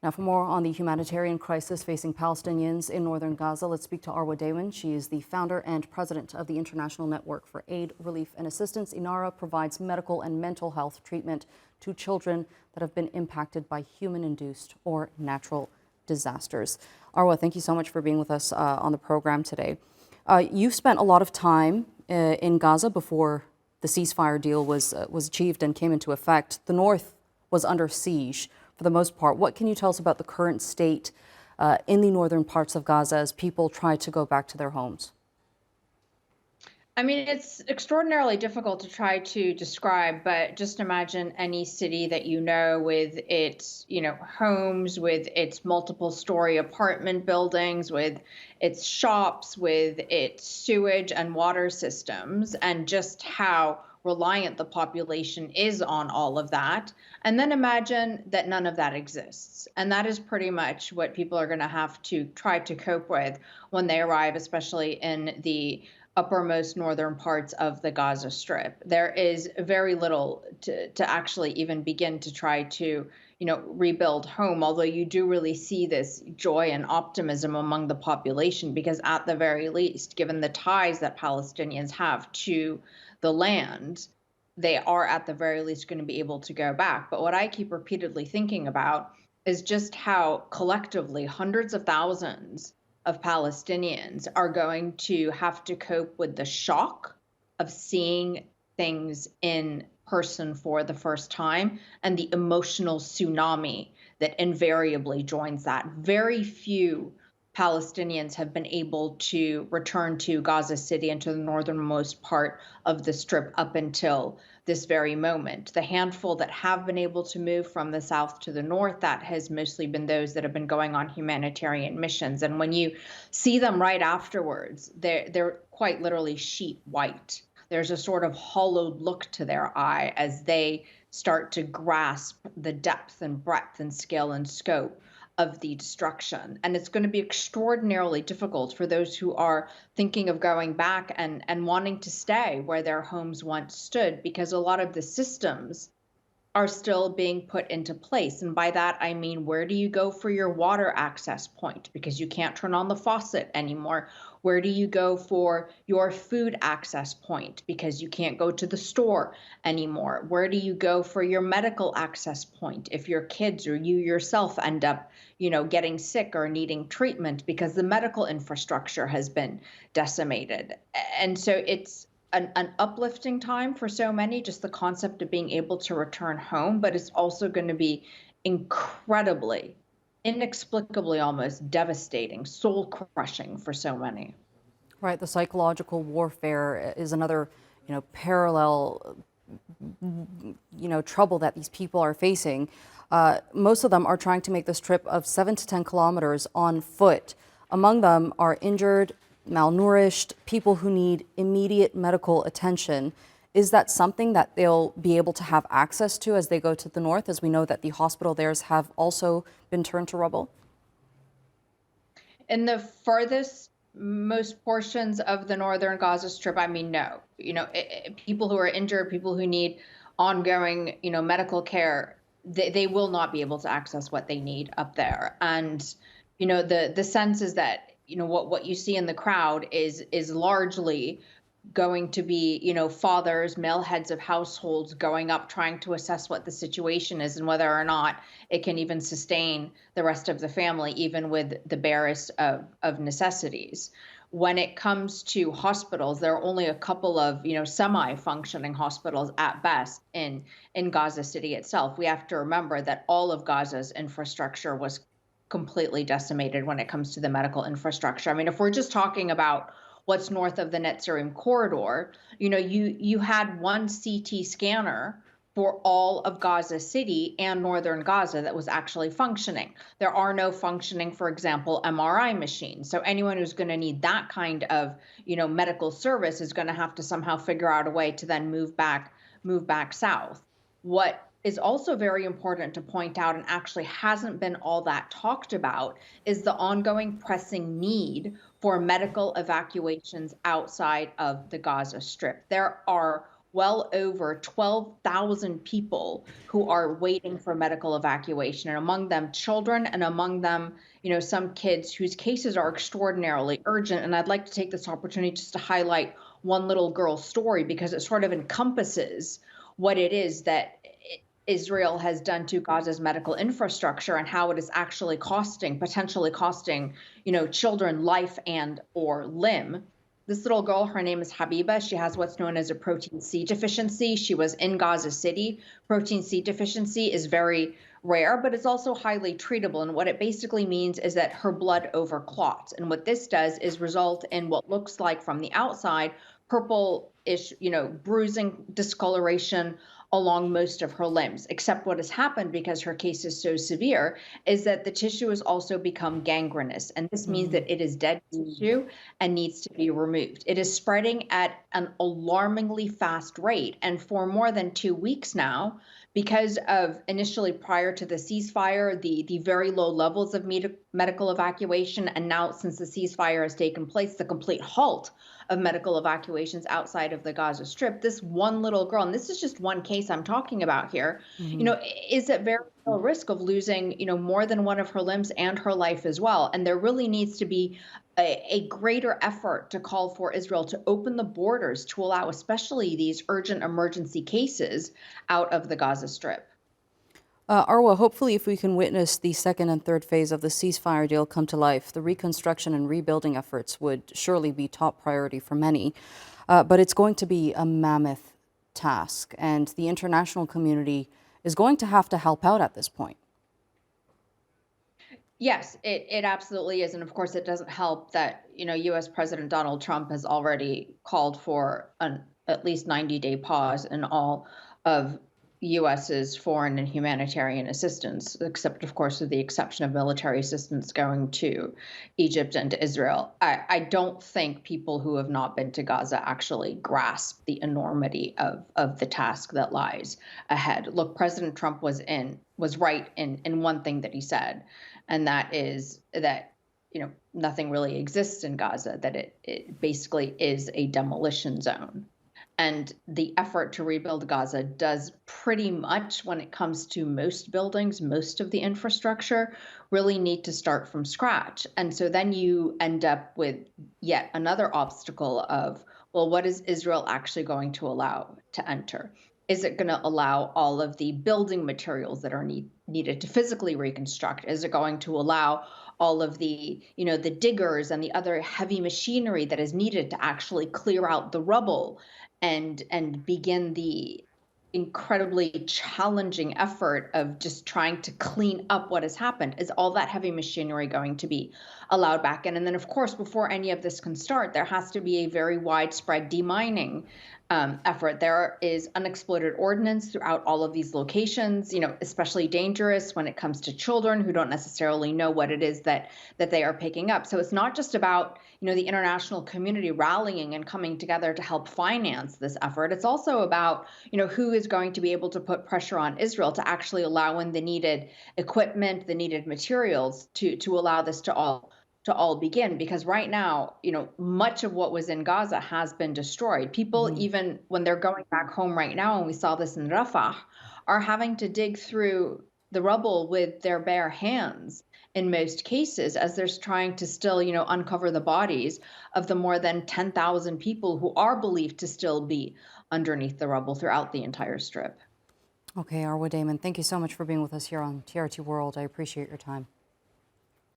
Now, for more on the humanitarian crisis facing Palestinians in northern Gaza, let's speak to Arwa Damon. She is the founder and president of the International Network for Aid, Relief and Assistance. INARA provides medical and mental health treatment to children that have been impacted by human-induced or natural disasters. Arwa, thank you so much for being with us on the program today. You've spent a lot of time in Gaza before the ceasefire deal was achieved and came into effect. The north was under siege for the most part. What can you tell us about the current state in the northern parts of Gaza as people try to go back to their homes? I mean, it's extraordinarily difficult to try to describe, but just imagine any city that you know with its, homes, with its multiple story apartment buildings, with its shops, with its sewage and water systems, and just how reliant the population is on all of that. And then imagine that none of that exists. And that is pretty much what people are going to have to try to cope with when they arrive, especially in the uppermost northern parts of the Gaza Strip. There is very little to actually even begin to try to, rebuild home, although you do really see this joy and optimism among the population, because at the very least, given the ties that Palestinians have to the land, they are at the very least going to be able to go back. But what I keep repeatedly thinking about is just how collectively hundreds of thousands of Palestinians are going to have to cope with the shock of seeing things in person for the first time and the emotional tsunami that invariably joins that. Very few Palestinians have been able to return to Gaza City and to the northernmost part of the Strip up until this very moment. The handful that have been able to move from the south to the north, that has mostly been those that have been going on humanitarian missions. And when you see them right afterwards, they're quite literally sheet white. There's a sort of hollowed look to their eye as they start to grasp the depth and breadth and scale and scope of the destruction. And it's going to be extraordinarily difficult for those who are thinking of going back and wanting to stay where their homes once stood, because a lot of the systems are still being put into place. And by that, I mean, where do you go for your water access point? Because you can't turn on the faucet anymore. Where do you go for your food access point? Because you can't go to the store anymore. Where do you go for your medical access point if your kids or you yourself end up, getting sick or needing treatment, because the medical infrastructure has been decimated? And so it's an uplifting time for so many, just the concept of being able to return home, but it's also going to be incredibly, inexplicably almost devastating, soul crushing for so many. Right, the psychological warfare is another, parallel, trouble that these people are facing. Most of them are trying to make this trip of 7 to 10 kilometers on foot. Among them are injured, malnourished, people who need immediate medical attention. Is that something that they'll be able to have access to as they go to the north, as we know that the hospital there have also been turned to rubble? In the farthest most portions of the northern Gaza Strip, I mean, no. People who are injured, people who need ongoing, medical care, they will not be able to access what they need up there. And, the sense is that, what you see in the crowd is largely going to be, fathers, male heads of households going up, trying to assess what the situation is and whether or not it can even sustain the rest of the family, even with the barest of necessities. When it comes to hospitals, there are only a couple of, semi-functioning hospitals at best in Gaza City itself. We have to remember that all of Gaza's infrastructure was completely decimated when it comes to the medical infrastructure. I mean, if we're just talking about what's north of the Netzarim corridor, you had one CT scanner for all of Gaza City and northern Gaza that was actually functioning. There are no functioning, for example, MRI machines. So anyone who's going to need that kind of, medical service is going to have to somehow figure out a way to then move back south. What is also very important to point out, and actually hasn't been all that talked about, is the ongoing pressing need for medical evacuations outside of the Gaza Strip. There are well over 12,000 people who are waiting for medical evacuation, and among them children, and among them, some kids whose cases are extraordinarily urgent. And I'd like to take this opportunity just to highlight one little girl's story because it sort of encompasses what it is that Israel has done to Gaza's medical infrastructure and how it is actually potentially costing, children life and or limb. This little girl, her name is Habiba. She has what's known as a protein C deficiency. She was in Gaza City. Protein C deficiency is very rare, but it's also highly treatable. And what it basically means is that her blood overclots. And what this does is result in what looks like from the outside purple-ish, bruising, discoloration along most of her limbs. Except what has happened, because her case is so severe, is that the tissue has also become gangrenous. And this means that it is dead tissue and needs to be removed. It is spreading at an alarmingly fast rate. And for more than 2 weeks now, because of initially prior to the ceasefire, the very low levels of medical evacuation, and now since the ceasefire has taken place, the complete halt of medical evacuations outside of the Gaza Strip, this one little girl, and this is just one case I'm talking about here, is at very real risk of losing, more than one of her limbs and her life as well. And there really needs to be a greater effort to call for Israel to open the borders to allow especially these urgent emergency cases out of the Gaza Strip. Arwa, hopefully if we can witness the second and third phase of the ceasefire deal come to life, the reconstruction and rebuilding efforts would surely be top priority for many. But it's going to be a mammoth task, and the international community is going to have to help out at this point. Yes, it absolutely is. And of course, it doesn't help that, U.S. President Donald Trump has already called for an at least 90-day pause in all of U.S.'s foreign and humanitarian assistance, except, of course, with the exception of military assistance going to Egypt and to Israel. I don't think people who have not been to Gaza actually grasp the enormity of the task that lies ahead. Look, President Trump was right in one thing that he said, and that is that nothing really exists in Gaza, that it basically is a demolition zone. And the effort to rebuild Gaza does pretty much, when it comes to most buildings, most of the infrastructure, really need to start from scratch. And so then you end up with yet another obstacle of, well, what is Israel actually going to allow to enter? Is it going to allow all of the building materials that are needed to physically reconstruct? Is it going to allow all of the, the diggers and the other heavy machinery that is needed to actually clear out the rubble and begin the incredibly challenging effort of just trying to clean up what has happened? Is all that heavy machinery going to be allowed back in? And then, of course, before any of this can start, there has to be a very widespread demining effort. There is unexploded ordnance throughout all of these locations, especially dangerous when it comes to children who don't necessarily know what it is that they are picking up. So it's not just about, the international community rallying and coming together to help finance this effort. It's also about, who is going to be able to put pressure on Israel to actually allow in the needed equipment, the needed materials to allow this to all begin. Because right now, much of what was in Gaza has been destroyed. People, even when they're going back home right now, and we saw this in Rafah, are having to dig through the rubble with their bare hands in most cases, as they're trying to still, uncover the bodies of the more than 10,000 people who are believed to still be underneath the rubble throughout the entire Strip. Okay, Arwa Damon, thank you so much for being with us here on TRT World. I appreciate your time.